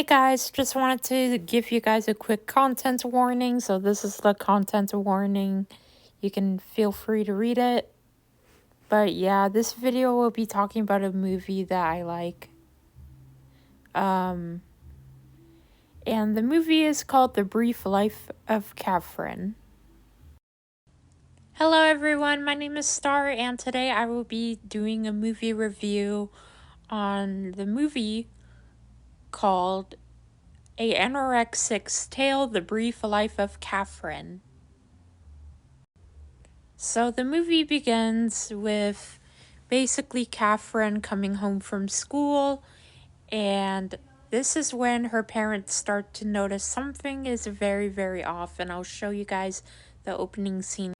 guys, just wanted to give you guys a quick content warning. So this is the content warning. You can feel free to read it. But yeah, this video will be talking about a movie that I like. And the movie is called The Brief Life of Catherine. Hello everyone, my name is Star, and today I will be doing a movie review on the movie called A Anorexic's Tale, The Brief Life of Catherine. So the movie begins with basically Catherine coming home from school, and this is when her parents start to notice something is very, very off, and I'll show you guys the opening scene.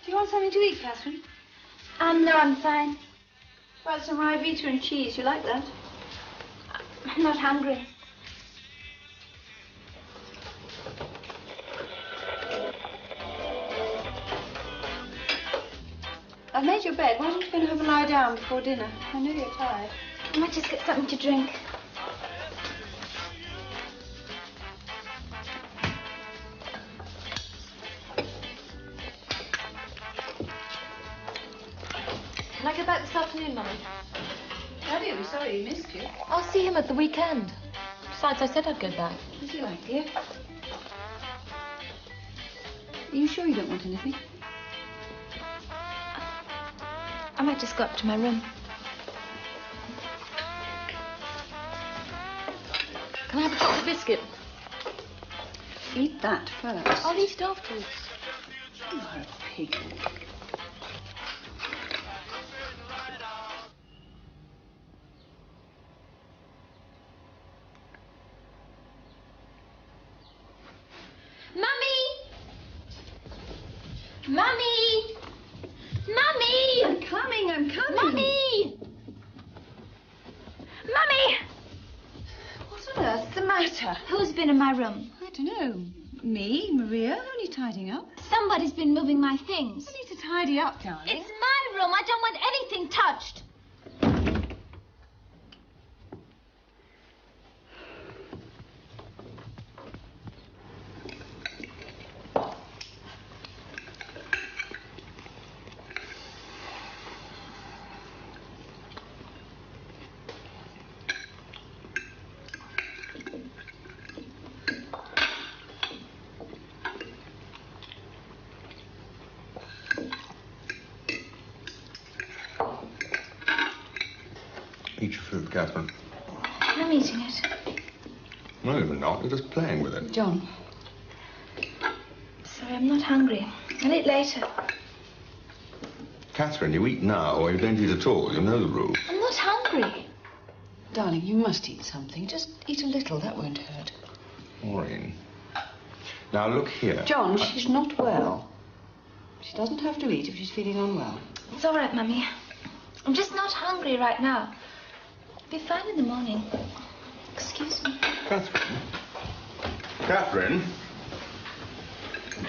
Do you want something to eat, Catherine? No, I'm fine. Well, some rye Vita and cheese. You like that? I'm not hungry. I've made your bed. Why don't you go and have a lie down before dinner? I know you're tired. I might just get something to drink. Can I get back this afternoon, Mummy? Daddy will be sorry he missed you. I'll see him at the weekend. Besides, I said I'd go back. As you like, dear. Are you sure you don't want anything? I might just go up to my room. Can I have a chocolate biscuit? Eat that first. I'll eat it afterwards. You are a pig. Mummy! Mummy! Mummy! I'm coming. Mummy! Mummy! What on earth's the matter? Who's been in my room? I don't know. Me, Maria, only tidying up. Somebody's been moving my things. You need to tidy up, darling. It's my room. I don't want anything touched. Eat your food, Catherine. I'm eating it. No, you're not. You're just playing with it. John. Sorry, I'm not hungry. I'll eat later. Catherine, you eat now or you don't eat at all. You know the rule. I'm not hungry. Darling, you must eat something. Just eat a little. That won't hurt. Maureen. Now, look here. John, she's not well. She doesn't have to eat if she's feeling unwell. It's all right, Mummy. I'm just not hungry right now. I'll be fine in the morning. Excuse me. Catherine. Catherine.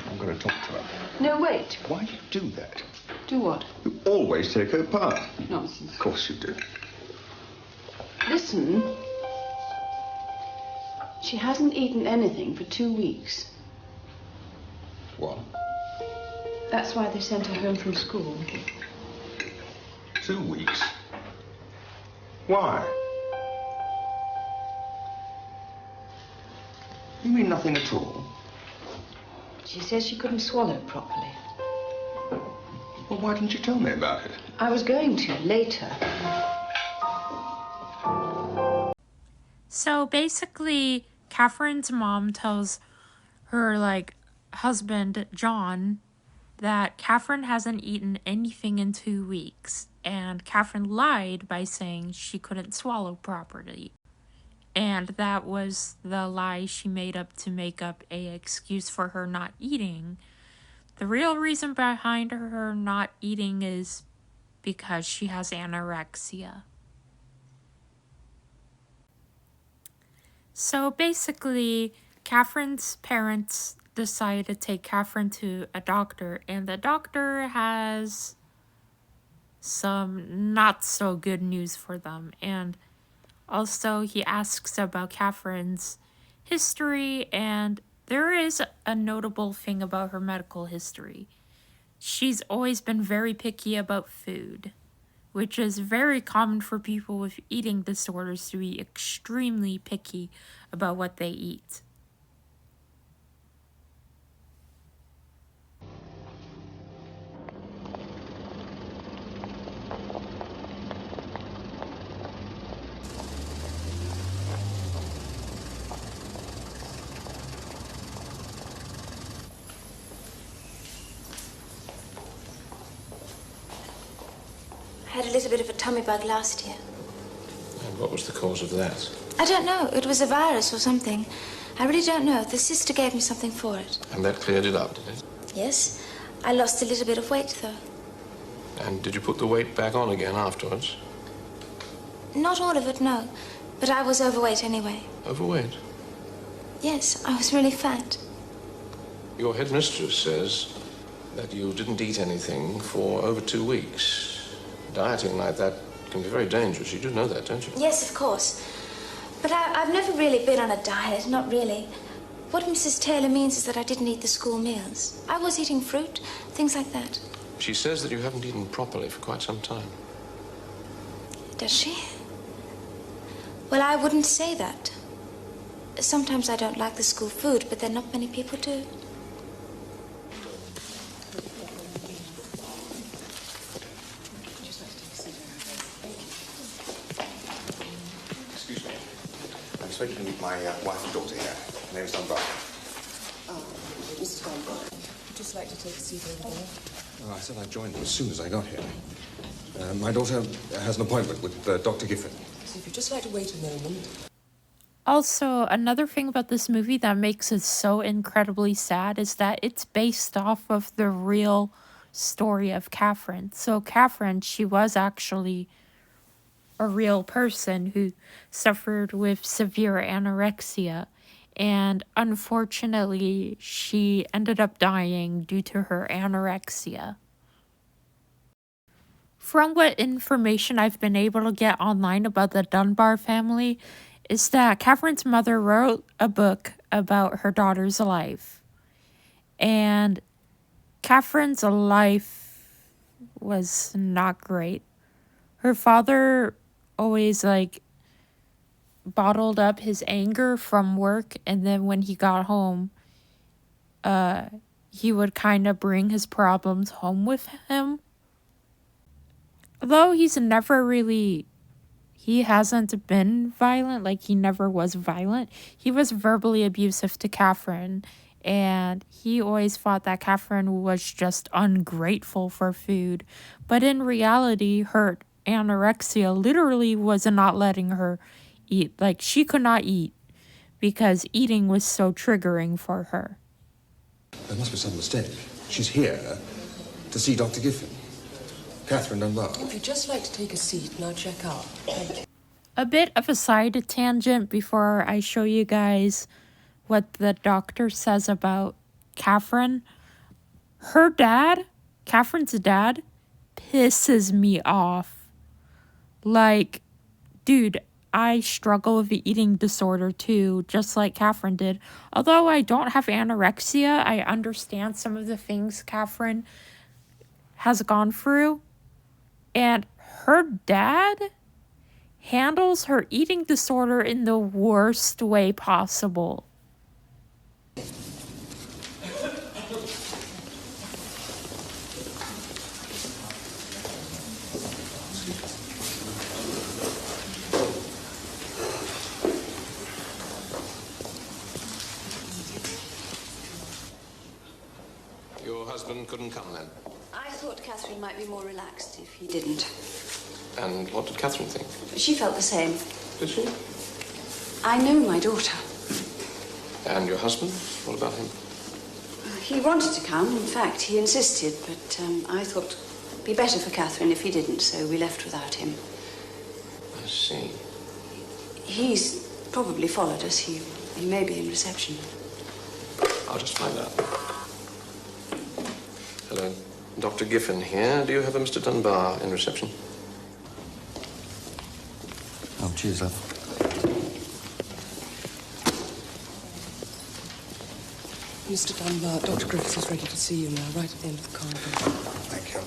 I'm going to talk to her. No, wait. Why do you do that? Do what? You always take her part. Nonsense. Of course you do. Listen. She hasn't eaten anything for 2 weeks. What? That's why they sent her home from school. 2 weeks? Why? You mean nothing at all? She says she couldn't swallow properly. Well, why didn't you tell me about it? I was going to later. So basically, Catherine's mom tells her, husband, John, that Catherine hasn't eaten anything in 2 weeks, and Catherine lied by saying she couldn't swallow properly. And that was the lie she made up to make up a excuse for her not eating. The real reason behind her not eating is because she has anorexia. So basically, Catherine's parents decide to take Catherine to a doctor, and the doctor has some not so good news for them. And also, he asks about Catherine's history, and there is a notable thing about her medical history. She's always been very picky about food, which is very common for people with eating disorders to be extremely picky about what they eat. I had a little bit of a tummy bug last year. And what was the cause of that? I don't know. It was a virus or something. I really don't know. The sister gave me something for it. And that cleared it up, did it? Yes. I lost a little bit of weight, though. And did you put the weight back on again afterwards? Not all of it, no. But I was overweight anyway. Overweight? Yes, I was really fat. Your headmistress says that you didn't eat anything for over 2 weeks. Dieting like that can be very dangerous. You do know that, don't you? Yes, of course. But I've never really been on a diet, not really. What Mrs. Taylor means is that I didn't eat the school meals. I was eating fruit, things like that. She says that you haven't eaten properly for quite some time. Does she? Well, I wouldn't say that. Sometimes I don't like the school food, but then not many people do. Excuse me. I'm expecting to meet my wife and daughter here. Her name's Dunbar. Oh, Mrs. Dunbar. Would just like to take a seat over there? Oh, I said I'd join them as soon as I got here. My daughter has an appointment with Dr. Giffen. So if you'd just like to wait a moment. Also, another thing about this movie that makes it so incredibly sad is that it's based off of the real story of Catherine. So Catherine, she was actually a real person who suffered with severe anorexia. And unfortunately, she ended up dying due to her anorexia. From what information I've been able to get online about the Dunbar family, is that Catherine's mother wrote a book about her daughter's life. And Catherine's life was not great. Her father always bottled up his anger from work, and then when he got home, he would kind of bring his problems home with him. Although he hasn't been violent, he never was violent, he was verbally abusive to Catherine, and he always thought that Catherine was just ungrateful for food. But in reality, her anorexia literally was not letting her eat. She could not eat because eating was so triggering for her. There must be some mistake. She's here to see Dr. Giffen. Catherine Dunbar. If you'd just like to take a seat and I'll check out. Thank you. A bit of a side tangent before I show you guys what the doctor says about Catherine. Her dad, Catherine's dad, pisses me off. Dude, I struggle with the eating disorder too, just like Catherine did. Although I don't have anorexia, I understand some of the things Catherine has gone through. And her dad handles her eating disorder in the worst way possible. Your husband couldn't come then? I thought Catherine might be more relaxed if he didn't. And what did Catherine think? She felt the same. Did she? I know my daughter. And your husband? What about him? He wanted to come. In fact, he insisted, but I thought it'd be better for Catherine if he didn't, so we left without him. I see. He's probably followed us. He may be in reception. I'll just find out. Hello. Dr. Giffen here. Do you have a Mr. Dunbar in reception? Oh, cheers, love. Mr. Dunbar, Dr. Griffiths is ready to see you now, right at the end of the corridor. Thank you.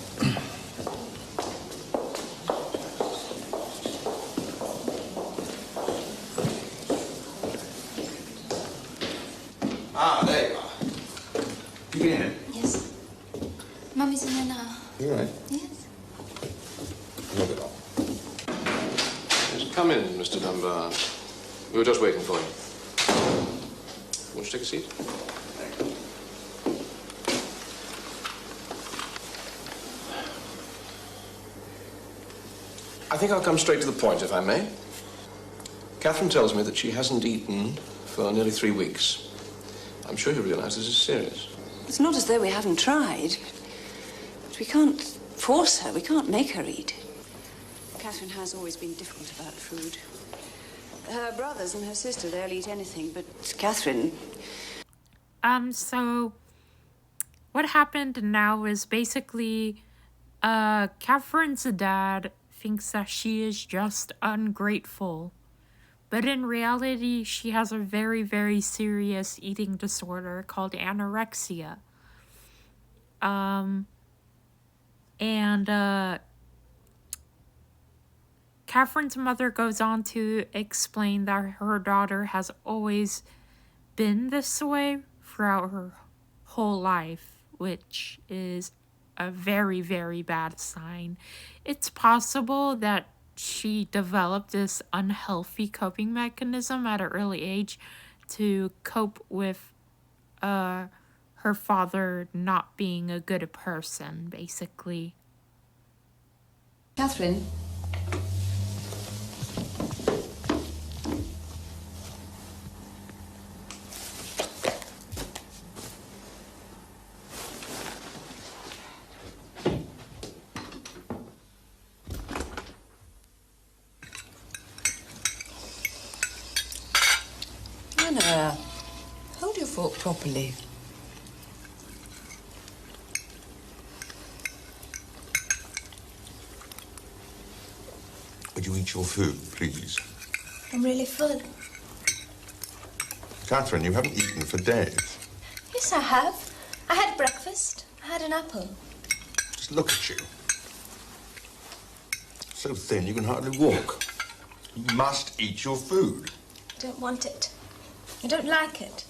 Ah, there you are. You get in? Yes. Mummy's in there now. You all right? Yes. Look it up. Yes, come in, Mr. Dunbar. We were just waiting for you. Won't you take a seat? I think I'll come straight to the point, if I may. Catherine tells me that she hasn't eaten for nearly 3 weeks. I'm sure you realize this is serious. It's not as though we haven't tried. But we can't force her. We can't make her eat. Catherine has always been difficult about food. Her brothers and her sister, they'll eat anything, but Catherine... So what happened now is basically, Catherine's dad thinks that she is just ungrateful. But in reality, she has a very, very serious eating disorder called anorexia. Catherine's mother goes on to explain that her daughter has always been this way throughout her whole life, which is a very, very bad sign. It's possible that she developed this unhealthy coping mechanism at an early age to cope with her father not being a good person, basically. Catherine? Anna, hold your fork properly. Would you eat your food, please? I'm really full. Catherine, you haven't eaten for days. Yes, I have. I had breakfast. I had an apple. Just look at you. So thin you can hardly walk. You must eat your food. I don't want it. I don't like it.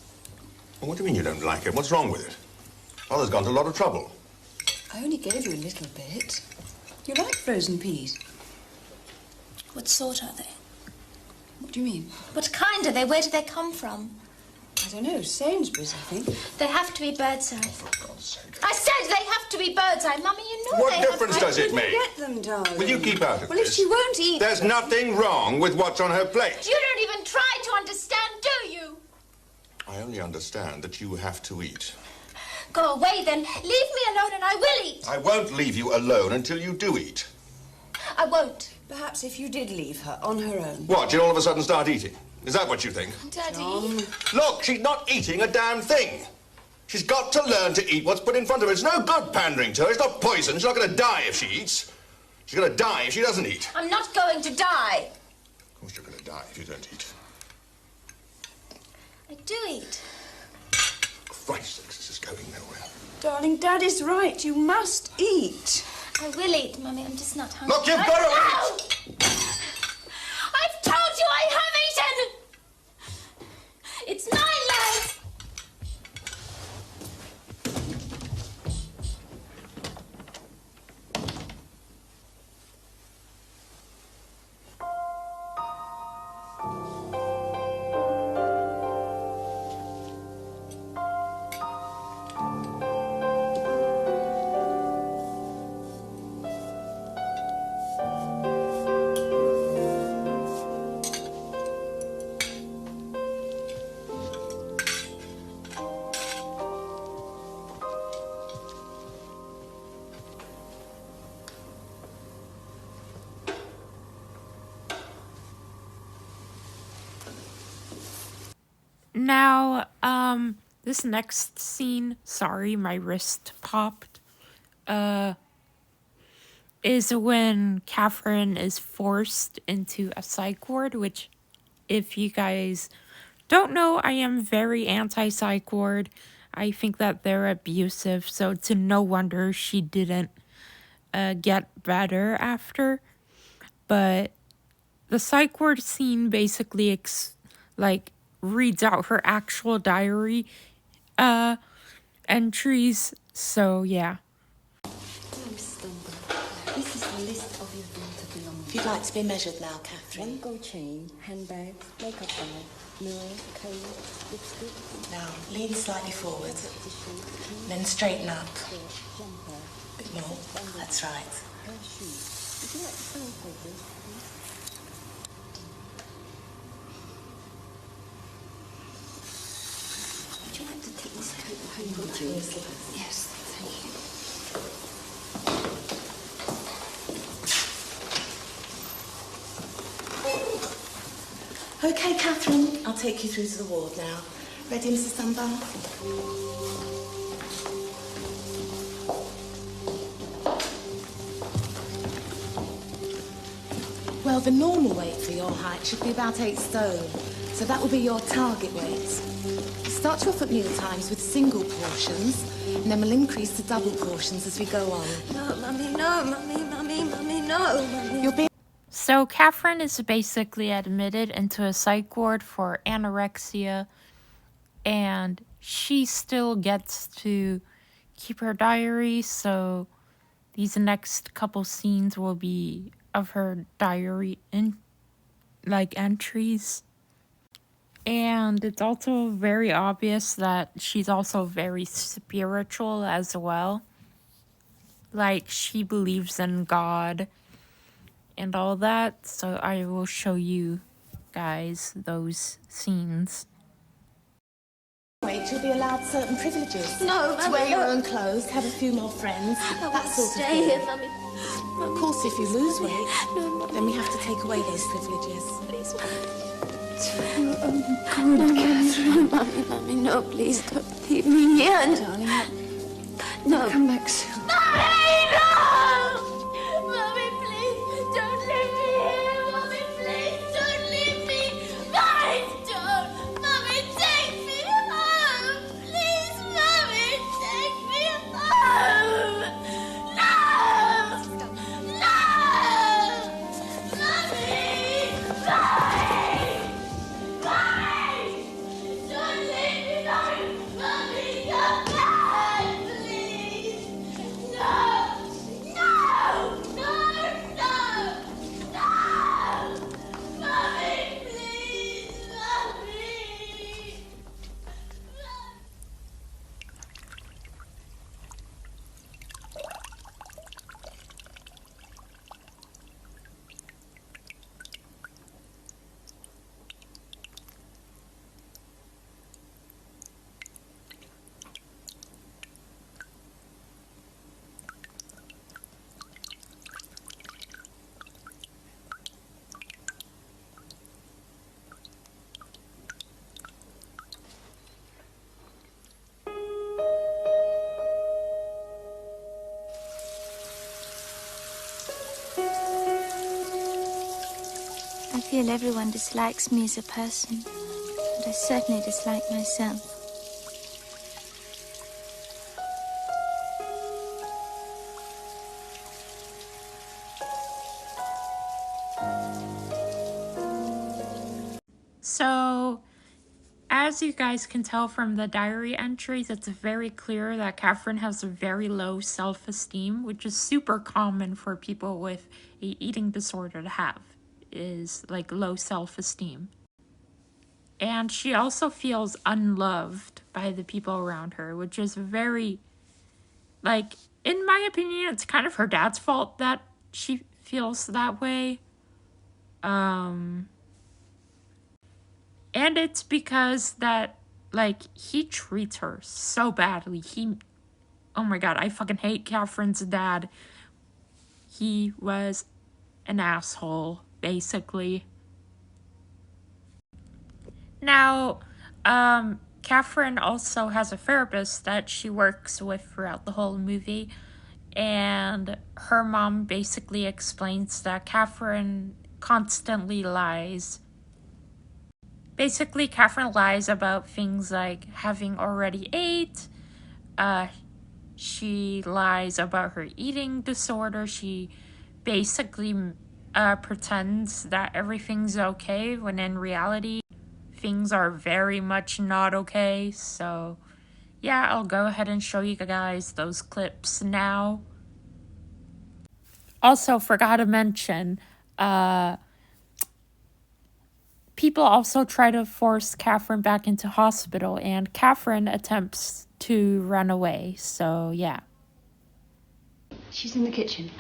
Well, what do you mean you don't like it? What's wrong with it? Mother's gone to a lot of trouble. I only gave you a little bit. You like frozen peas? What sort are they? What do you mean? What kind are they? Where do they come from? I don't know. Sainsbury's, I think. They have to be bird's eye. For God's sake. I said they have to be bird's eye. Mummy, you know What they difference have... does it make? Get them, darling. Will you keep out of Well, this? if she won't eat... There's nothing wrong with what's on her plate. You don't even try to understand, do you? I only understand that you have to eat. Go away, then. Leave me alone and I will eat. I won't leave you alone until you do eat. I won't. Perhaps if you did leave her on her own. What, she'll all of a sudden start eating? Is that what you think? Daddy. Look, she's not eating a damn thing. She's got to learn to eat what's put in front of her. It's no good pandering to her. It's not poison. She's not going to die if she eats. She's going to die if she doesn't eat. I'm not going to die. Of course you're going to die if you don't eat. I do eat. Christ sakes, this is going nowhere. Darling, Daddy's right. You must eat. I will eat, Mummy. I'm just not hungry. Look, you've got to eat! I've told you I have eaten! It's my life! Now, this next scene, sorry, my wrist popped, is when Catherine is forced into a psych ward, which, if you guys don't know, I am very anti-psych ward. I think that they're abusive, so it's no wonder she didn't get better after. But the psych ward scene basically reads out her actual diary entries. So yeah. This is the list of your daughter belongings. If you'd like to be measured now, Catherine. One gold chain, handbag, makeup bag, mirror, comb, lipstick. Now, lean slightly forward, then straighten up. A bit more. That's right. Would you like to sign papers, please? Would you like to take this coat home with you? Yes, thank you. Okay, Catherine, I'll take you through to the ward now. Ready, Mrs. Dunbar? Well, the normal weight for your height should be about 8 stone, so that will be your target weight. Start you off at meal times with single portions, and then we'll increase to double portions as we go on. No, Mummy, no, Mummy, no, Mummy. You'll be So Catherine is basically admitted into a psych ward for anorexia, and she still gets to keep her diary, so these next couple scenes will be of her diary entries. And it's also very obvious that she's also very spiritual as well. Like, she believes in God and all that, so I will show you guys those scenes. Wait, you'll be allowed certain privileges. No, to Mummy, wear your no. own clothes, have a few more friends, I that want to sort of stay thing. here, Mummy. Of course, if you lose weight, No, Mummy. then we have to take away those privileges. Please, Mummy. Mummy, no, please don't leave me here. Darling, No. come back soon. Mummy, no! Mummy, please, don't leave me here. Mummy, please, don't leave me. Mummy, don't. Mummy, take me home. Please, Mummy, take me home. No! No! Mummy! Mummy! Mummy! Don't leave me, Mummy! Mummy, come back, please! No! No! No! No! No! Mummy, please! Mummy! I feel everyone dislikes me as a person, but I certainly dislike myself. So, as you guys can tell from the diary entries, it's very clear that Catherine has a very low self-esteem, which is super common for people with a eating disorder to have, is like low self-esteem. And she also feels unloved by the people around her, which is very, like, in my opinion, it's kind of her dad's fault that she feels that way. And it's because that, like, he treats her so badly. Oh my god, I fucking hate Catherine's dad. He was an asshole, basically. Now, Catherine also has a therapist that she works with throughout the whole movie, and her mom basically explains that Catherine constantly lies. Basically, Catherine lies about things like having already ate. She lies about her eating disorder. She basically pretends that everything's okay when in reality things are very much not okay. So yeah, I'll go ahead and show you guys those clips now. Also, forgot to mention, people also try to force Catherine back into hospital, and Catherine attempts to run away. So yeah. She's in the kitchen.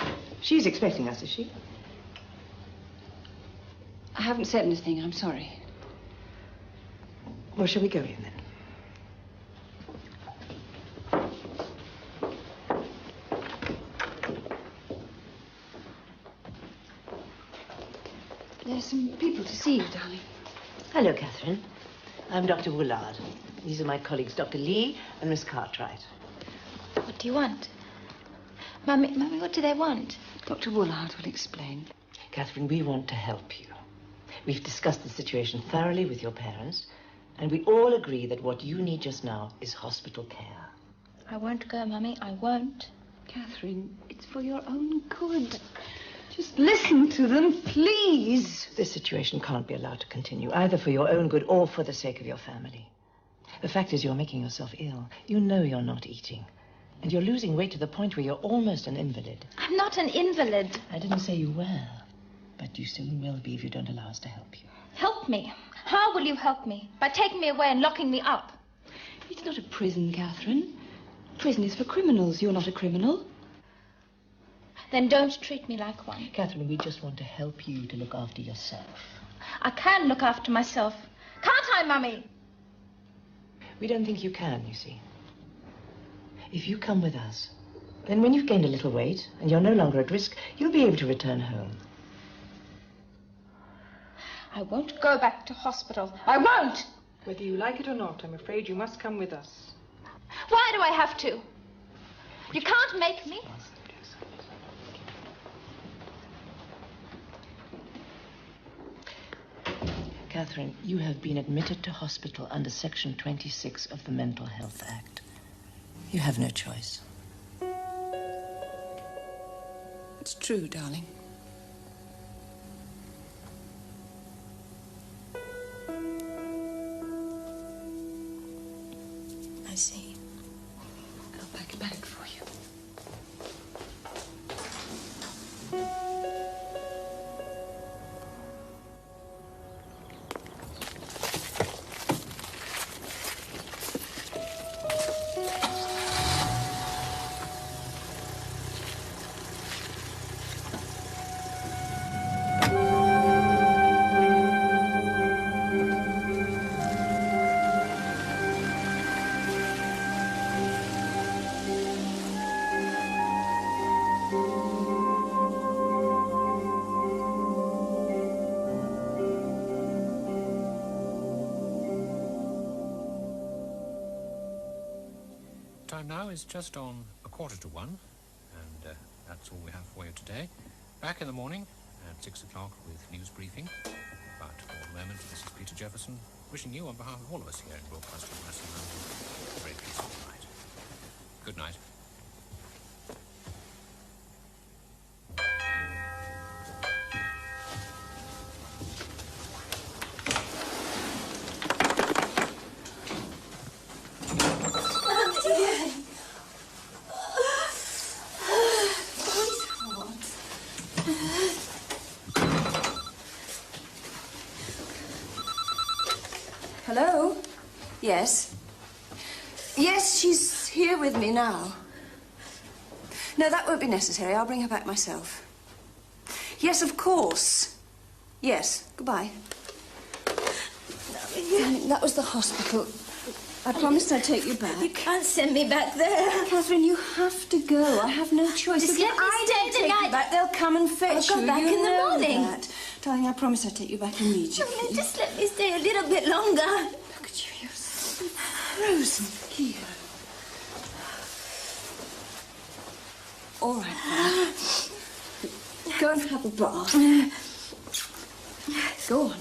She's expecting us, is she? I haven't said anything, I'm sorry. Well, shall we go in then? There's some people to see you, darling. Hello, Catherine. I'm Dr. Woolard. These are my colleagues, Dr. Lee and Miss Cartwright. What do you want? Mummy, what do they want? Dr. Woolard will explain. Catherine, we want to help you. We've discussed the situation thoroughly with your parents, and we all agree that what you need just now is hospital care. I won't go, Mummy. I won't. Catherine, it's for your own good. Just listen to them, please. This situation can't be allowed to continue, either for your own good or for the sake of your family. The fact is, you're making yourself ill. You know you're not eating. And you're losing weight to the point where you're almost an invalid. I'm not an invalid. I didn't say you were, but you soon will be if you don't allow us to help you. Help me? How will you help me? By taking me away and locking me up? It's not a prison, Catherine. Prison is for criminals. You're not a criminal. Then don't treat me like one. Catherine, we just want to help you to look after yourself. I can look after myself. Can't I, Mummy? We don't think you can, you see. If you come with us, then when you've gained a little weight and you're no longer at risk, you'll be able to return home. I won't go back to hospital. I won't! Whether you like it or not, I'm afraid you must come with us. Why do I have to? You can't make me. Catherine, you have been admitted to hospital under Section 26 of the Mental Health Act. You have no choice. It's true, darling. I see. I'll pack a bag for you. Time now is just on 1:45, and that's all we have for you today. Back in the morning at 6 o'clock with news briefing. But for the moment, this is Peter Jefferson wishing you, on behalf of all of us here in Broadcasting Wrestling London, a very peaceful night. Good night. Hello? Yes? Yes, she's here with me now. No, that won't be necessary. I'll bring her back myself. Yes, of course. Yes. Goodbye. Darling, that was the hospital. I promised I'd take you back. You can't send me back there. Catherine, you have to go. I have no choice. Just If let me I stay don't take tonight. you back, they'll come and fetch I'll go you. back You in the know morning. that. Darling, I promise I'd take you back immediately. Just let me stay a little bit longer. Look, you're so frozen here. All right, Fanart. Go and have a bath. Go on.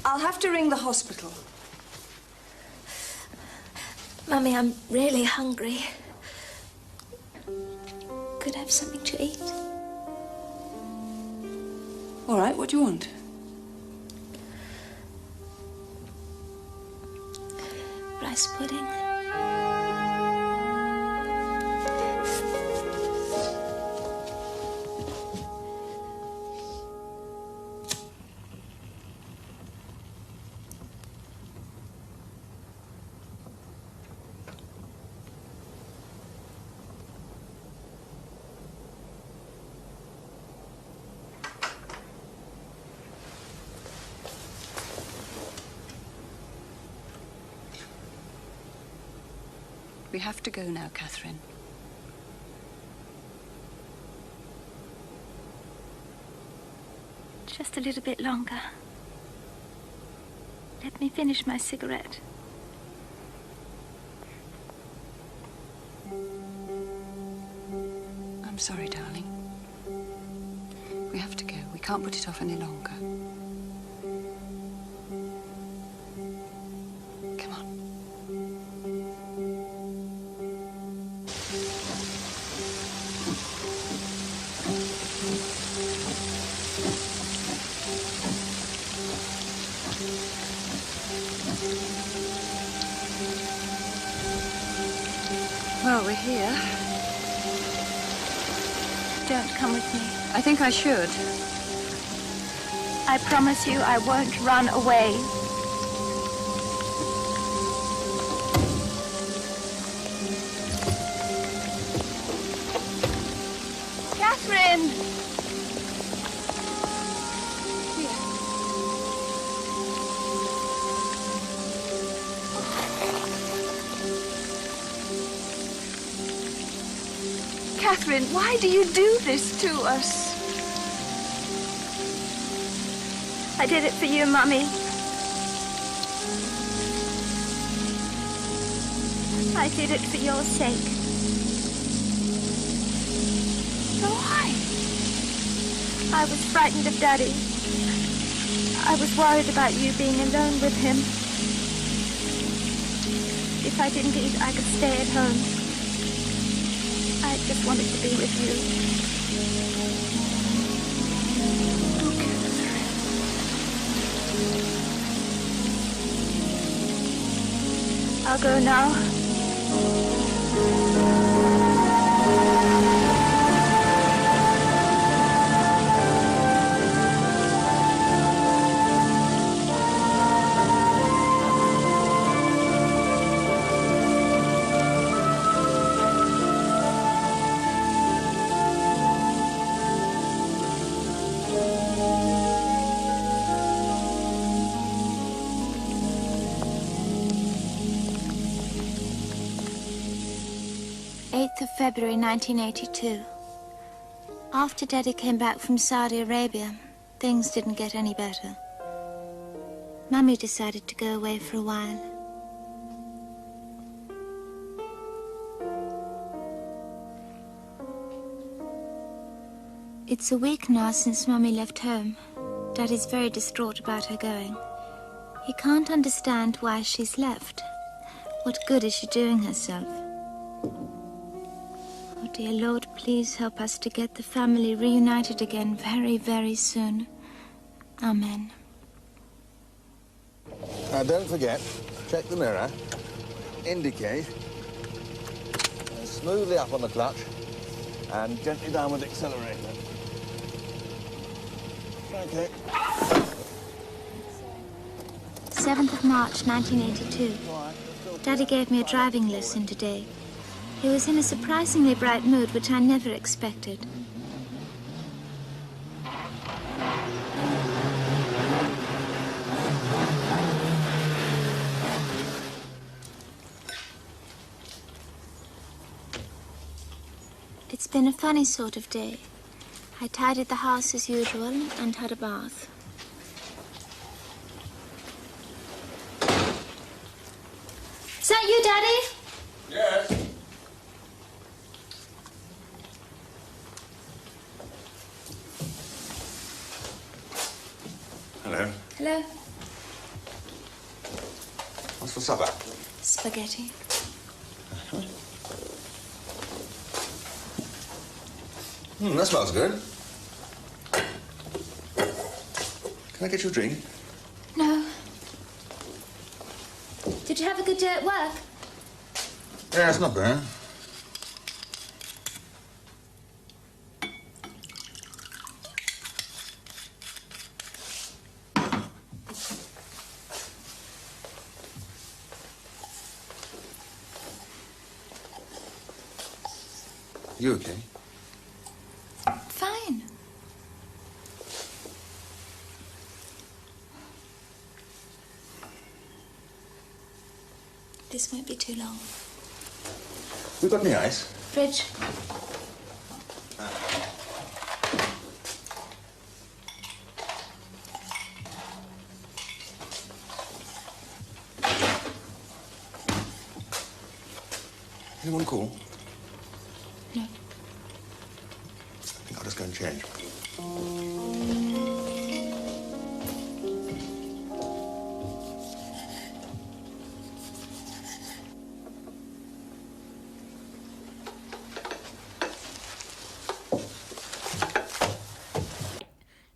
I'll have to ring the hospital. Mummy, I'm really hungry. Could I have something to eat? All right, what do you want? Rice pudding. We have to go now, Catherine. Just a little bit longer. Let me finish my cigarette. I'm sorry, darling. We have to go. We can't put it off any longer. Come on. Well, we're here. Don't come with me. I think I should. I promise you I won't run away. Catherine! Catherine, why do you do this to us? I did it for you, Mummy. I did it for your sake. Why? I was frightened of Daddy. I was worried about you being alone with him. If I didn't eat, I could stay at home. I just wanted to be with you. I'll go now. February 1982. After Daddy came back from Saudi Arabia, things didn't get any better. Mummy decided to go away for a while. It's a week now since Mummy left home. Daddy's very distraught about her going. He can't understand why she's left. What good is she doing herself? Oh, dear Lord, please help us to get the family reunited again very, very soon. Amen. Now, don't forget, check the mirror, indicate, and smoothly up on the clutch, and gently down with the accelerator. Okay. 7th of March, 1982. Daddy gave me a driving lesson today. He was in a surprisingly bright mood, which I never expected. It's been a funny sort of day. I tidied the house as usual and had a bath. Hello? What's for supper? Spaghetti. That smells good. Can I get you a drink? No. Did you have a good day at work? Yeah, it's not bad. You okay? Fine. This won't be too long. We got any ice? Fridge. Anyone call? No. I think I'll just go and change.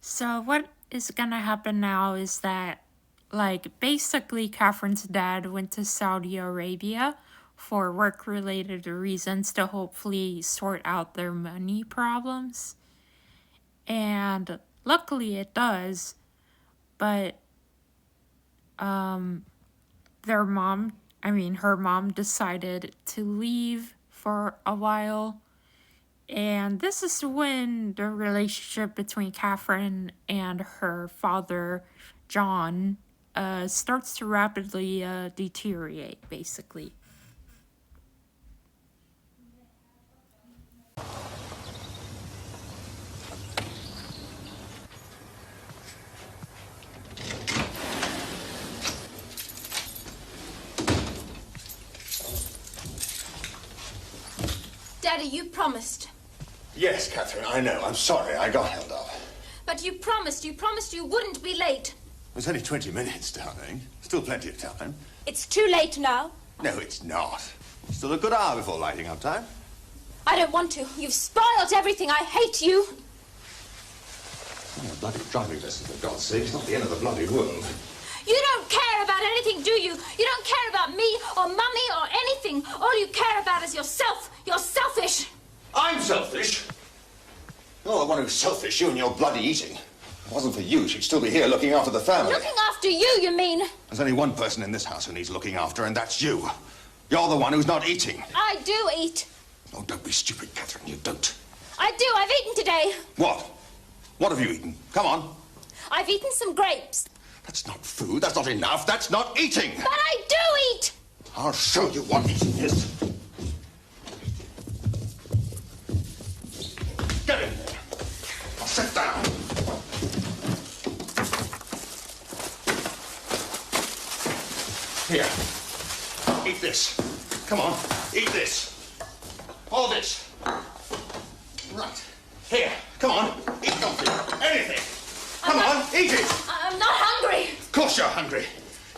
So what is gonna happen now is that, like, basically Catherine's dad went to Saudi Arabia for work-related reasons to hopefully sort out their money problems. And luckily it does, but her mom decided to leave for a while. And this is when the relationship between Catherine and her father, John, starts to rapidly deteriorate, basically. Daddy, you promised. Yes, Catherine, I know. I'm sorry. I got held up. But you promised you wouldn't be late. It's only 20 minutes, darling. Still plenty of time. It's too late now. No, it's not. Still a good hour before lighting up time. I don't want to. You've spoiled everything. I hate you. Oh, bloody driving lesson, for God's sake. It's not the end of the bloody world. You don't care about anything, do you? You don't care about me or Mummy or anything. All you care about is yourself. You're selfish. I'm selfish? You're the one who's selfish, you and your bloody eating. If it wasn't for you, she'd still be here looking after the family. Looking after you mean? There's only one person in this house who needs looking after, and that's you. You're the one who's not eating. I do eat. Oh, don't be stupid, Catherine. You don't. I do. I've eaten today. What? What have you eaten? Come on. I've eaten some grapes. That's not food. That's not enough. That's not eating. But I do eat. I'll show you what eating is. Get in there. Now sit down. Here. Eat this. Come on. Eat this. All this. Right. Here. Come on. Eat something. Anything. Come on. Eat it. I'm not hungry. Of course you're hungry.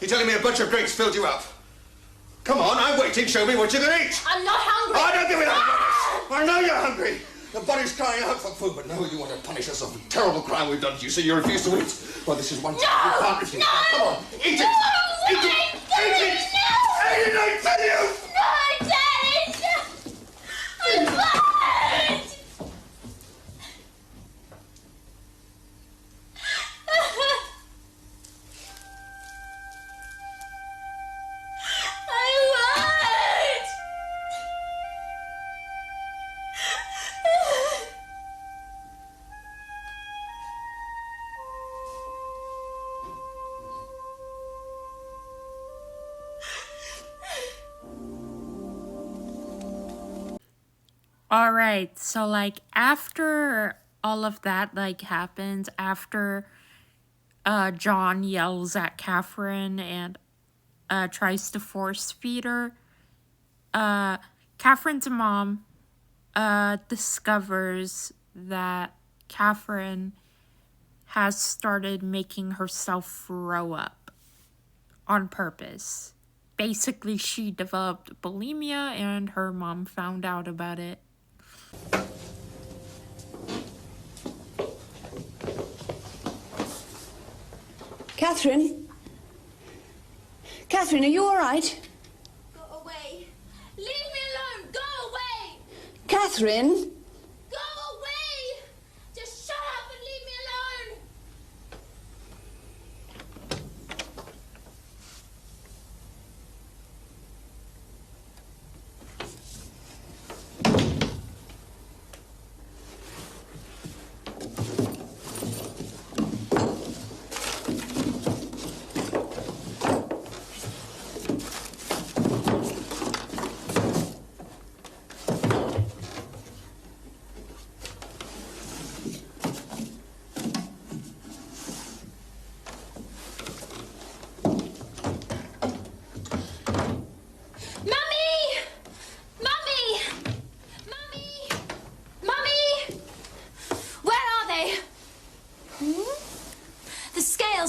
You're telling me a bunch of grapes filled you up. Come on, I'm waiting. Show me what you're going to eat. I'm not hungry. Oh, don't give me that, Boris. I know you're hungry. The body's crying out for food, but no, you want to punish us of the terrible crime we've done to you, so you refuse to eat. Well, this is one time you can't refuse. No! Come on, eat it. No! Eat it. Eat it. No! Eat it, I tell you. No, Daddy! No! I'm blind! All right, so, like, after all of that, like, happens, after John yells at Catherine and tries to force feed her, Catherine's mom discovers that Catherine has started making herself throw up on purpose. Basically, she developed bulimia and her mom found out about it. Catherine? Catherine, are you all right? Go away. Leave me alone. Go away. Catherine? Go away. Just shut up and leave me alone.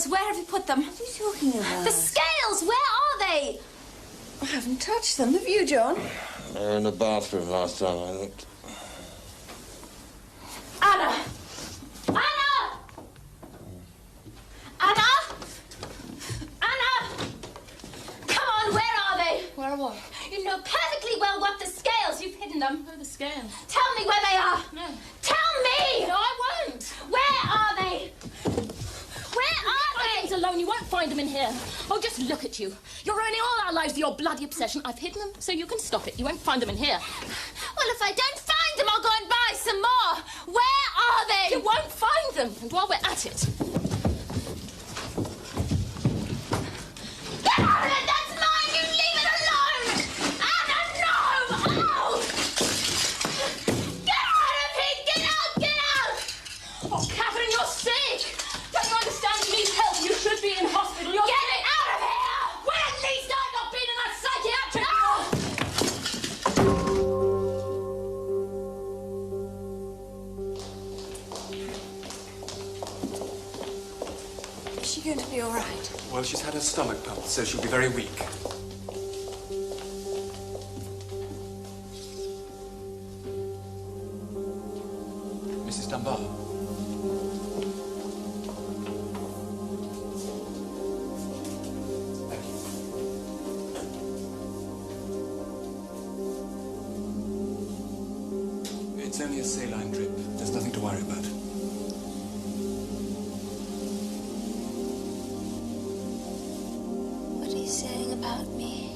Where have you put them? What are you talking about? The scales, where are they? I haven't touched them. Have you, John? They were in the bathroom last time I looked. Anna! Anna! Anna! Anna! Come on, where are they? Where what? You know perfectly well what the scales. You've hidden them. Where are the scales? Tell me where they are. No. Tell me! No, I won't. Where are they? Where are they? Alone, you won't find them in here. Oh, just look at you. You're ruining all our lives with your bloody obsession. I've hidden them so you can stop it. You won't find them in here. Well, if I don't find them, I'll go and buy some more. Where are they? You won't find them. And while we're at it... Get out of it! That's mine! You leave it alone! Anna, no! Oh! Get out of here! Get out! Get out! Oh, Catherine, you're sick! Don't you understand you need help? You should be in hospital. You're Get it out of here! Well, at least I've not been in a psychiatric... Is she going to be all right? Well, she's had her stomach pumped, so she'll be very weak. Mrs. Dunbar. Thank you. It's only a saline drip. There's nothing to worry about. What are you saying about me?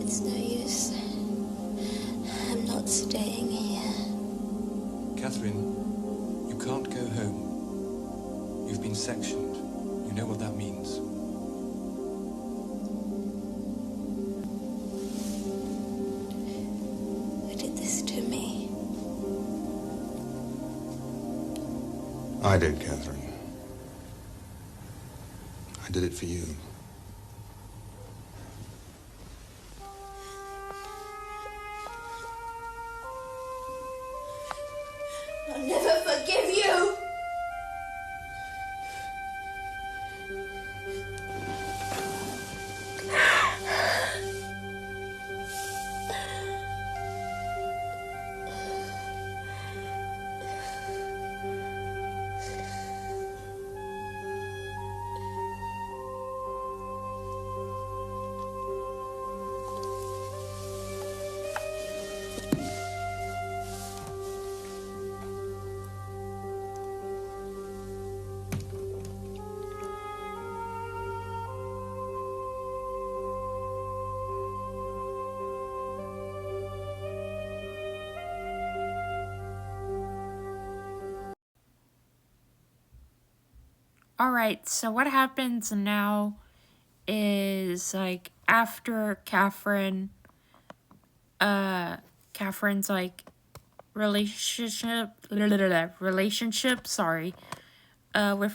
It's no use. I'm not staying here. Catherine, you can't go home. You've been sectioned. You know what that means. Who did this to me? I did, Catherine. I did it for you. I'll never forgive you! Alright, so what happens now is, like, after Catherine's, like, relationship, with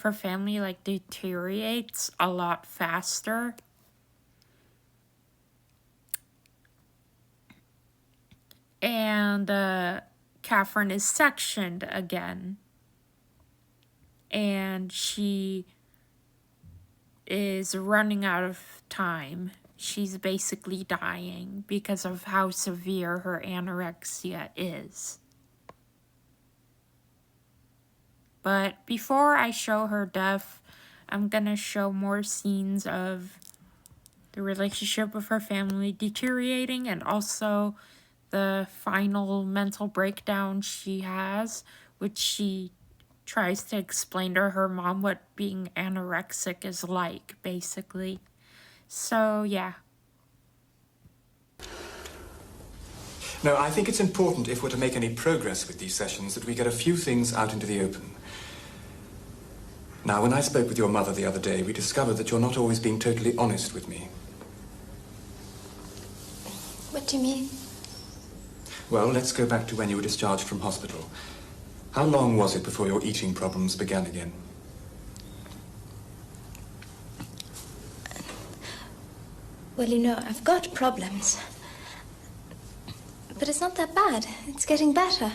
her family, like, deteriorates a lot faster. And, Catherine is sectioned again. and she is running out of time. She's basically dying because of how severe her anorexia is. But before I show her death, I'm gonna show more scenes of the relationship with her family deteriorating and also the final mental breakdown she has, which she tries to explain to her mom what being anorexic is like, basically. So, yeah. No, I think it's important, if we're to make any progress with these sessions, that we get a few things out into the open. Now, when I spoke with your mother the other day, we discovered that you're not always being totally honest with me. What do you mean? Well, let's go back to when you were discharged from hospital. How long was it before your eating problems began again? Well, you know, I've got problems. But it's not that bad. It's getting better.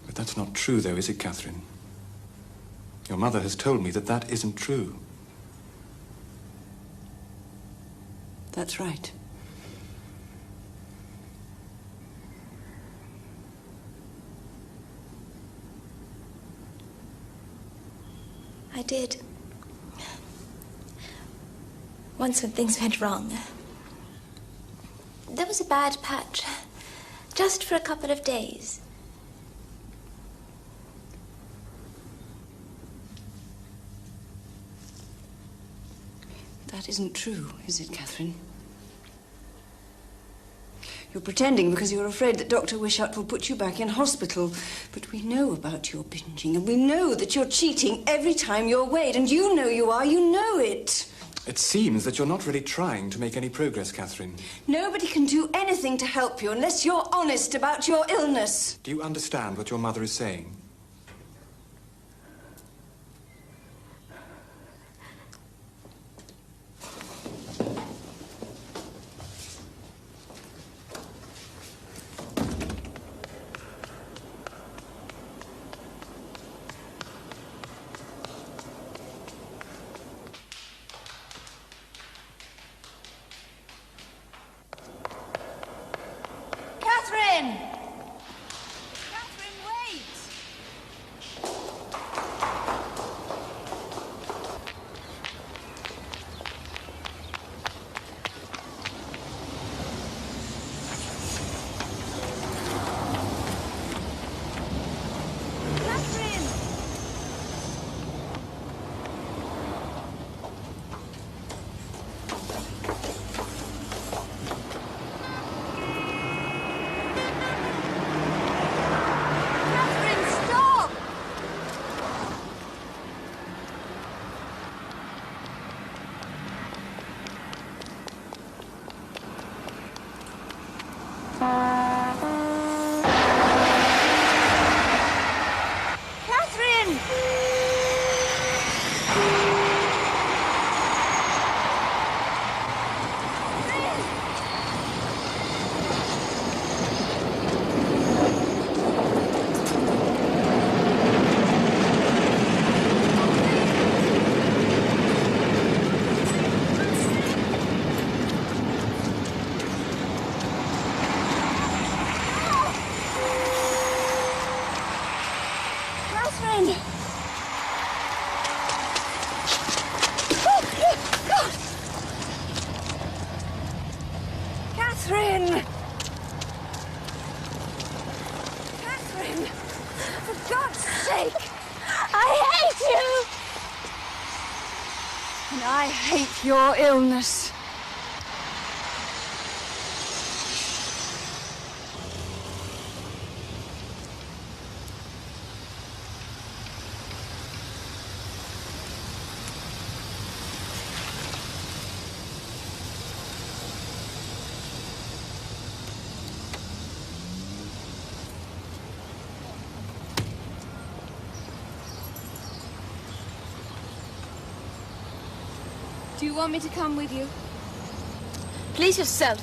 But that's not true, though, is it, Catherine? Your mother has told me that that isn't true. That's right. I did. Once when things went wrong. There was a bad patch. Just for a couple of days. That isn't true, is it, Catherine? You're pretending because you're afraid that Dr. Wishart will put you back in hospital. But we know about your binging, and we know that you're cheating every time you're weighed, and you know you are, you know it. It seems that you're not really trying to make any progress, Catherine. Nobody can do anything to help you unless you're honest about your illness. Do you understand what your mother is saying? Catherine! Catherine, wait! Catherine! Catherine, stop! Catherine! Catherine! Catherine! Catherine! For God's sake! I hate you! And I hate your illness. Do you want me to come with you? Please yourself.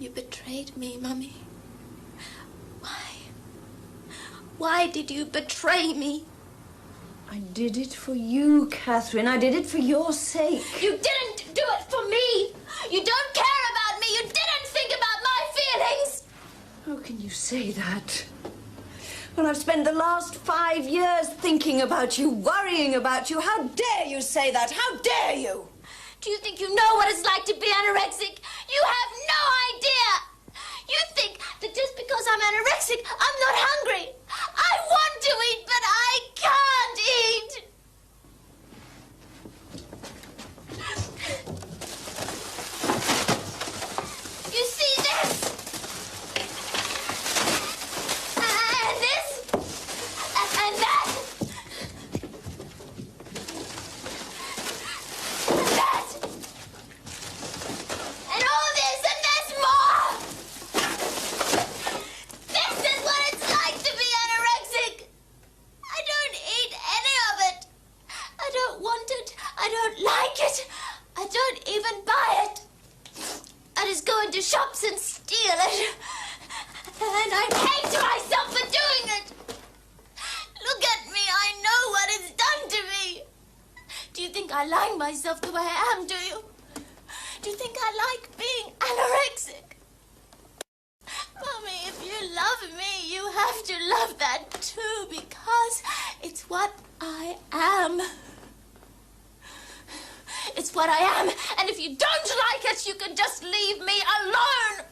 You betrayed me, Mummy. Why? Why did you betray me? I did it for you, Catherine. I did it for your sake. You didn't do it for me. You don't care about me. You didn't think about my feelings. How can you say that? When I've spent the last 5 years thinking about you, worrying about you. How dare you say that? How dare you? Do you think you know what it's like to be anorexic? You have no idea. You think that just because I'm anorexic, I'm not hungry. I want to eat, but I can't eat. You see this? And this? And that? And that? And all this, and there's more! This is what it's like to be anorexic! I don't eat any of it. I don't want it. I don't like it. I don't even buy it. I just go into shops and steal it. And I hate myself for doing it. Look at me. I know what it's done to me. Do you think I like myself the way I am, do you? Do you think I like being anorexic? Mommy, if you love me, you have to love that too, because it's what I am. It's what I am, and if you don't like it, you can just leave me alone.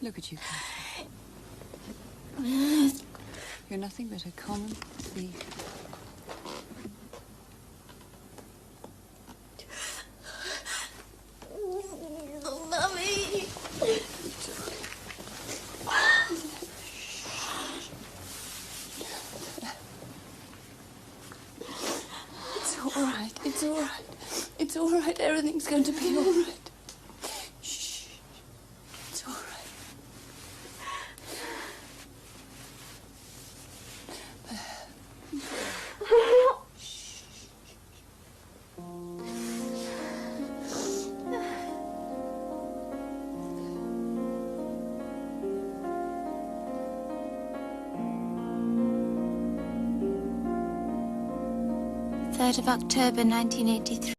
Look at you, Catherine. You're nothing but a common thief. Mommy. It's all right. It's all right. It's all right. Everything's going to be all right. Shh. It's all right. Of October 1983.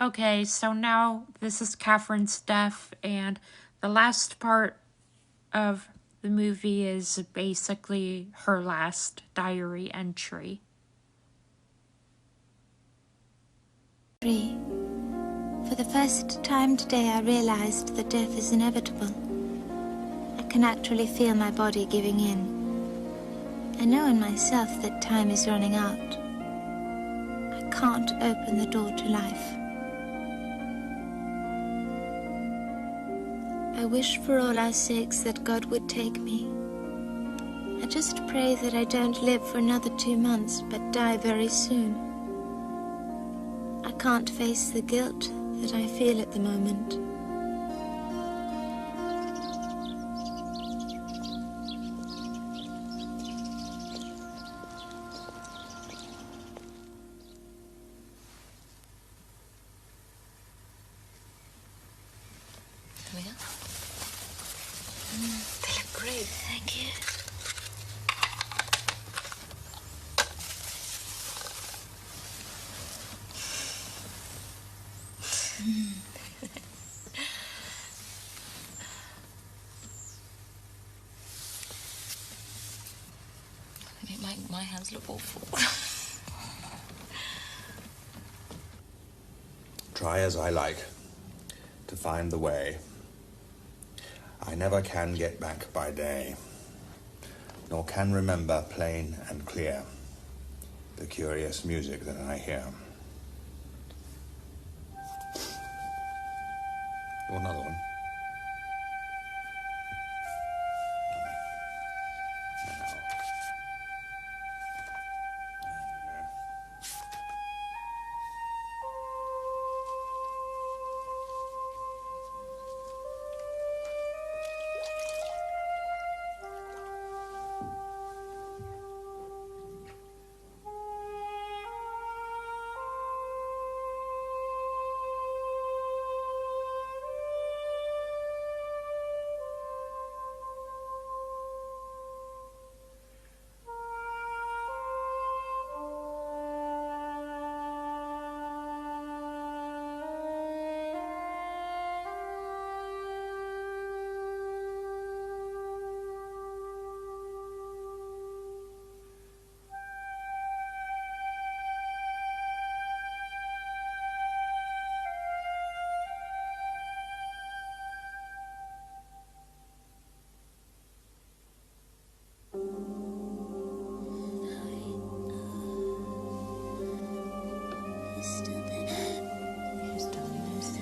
Okay, so now this is Catherine's death, and the last part of the movie is basically her last diary entry. For the first time today, I realized that death is inevitable. I can actually feel my body giving in. I know in myself that time is running out. I can't open the door to life. I wish for all our sakes that God would take me. I just pray that I don't live for another 2 months, but die very soon. I can't face the guilt that I feel at the moment. They look great. Thank you. My hands look awful. Try as I like to find the way, I never can get back by day, nor can remember plain and clear the curious music that I hear. You want another one? stupid. Yes, darling, I'm sorry.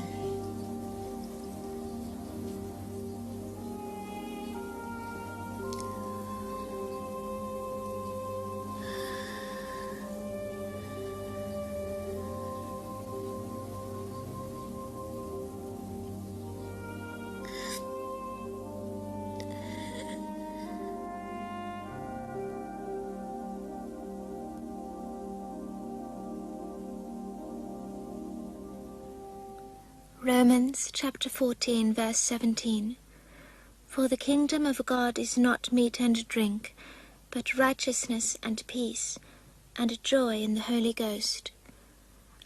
Romans chapter 14, verse 17. For the kingdom of God is not meat and drink, but righteousness and peace, and joy in the Holy Ghost.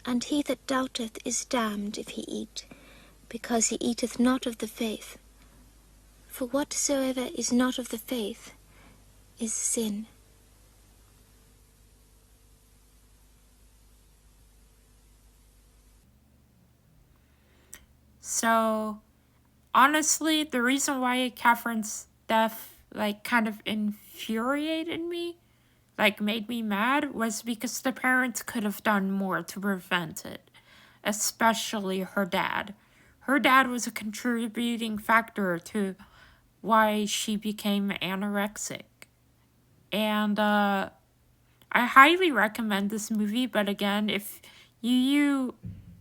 And he that doubteth is damned if he eat, because he eateth not of the faith. For whatsoever is not of the faith is sin. So, honestly, the reason why Catherine's death, kind of infuriated me, made me mad, was because the parents could have done more to prevent it. Especially her dad. Her dad was a contributing factor to why she became anorexic. And, I highly recommend this movie, but again, if you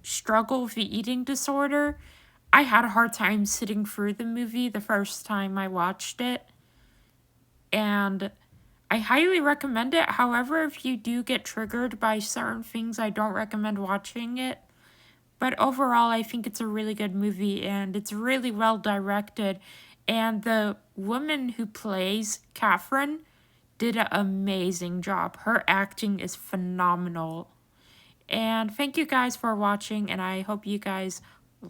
struggle with the eating disorder, I had a hard time sitting through the movie the first time I watched it. And I highly recommend it. However, if you do get triggered by certain things, I don't recommend watching it. But overall, I think it's a really good movie, and it's really well directed. And the woman who plays Catherine did an amazing job. Her acting is phenomenal. And thank you guys for watching, and I hope you guys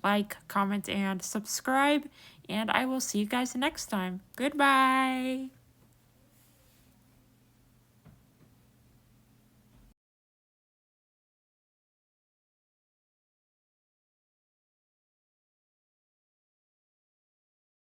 like, comment, and subscribe. And I will see you guys next time. Goodbye!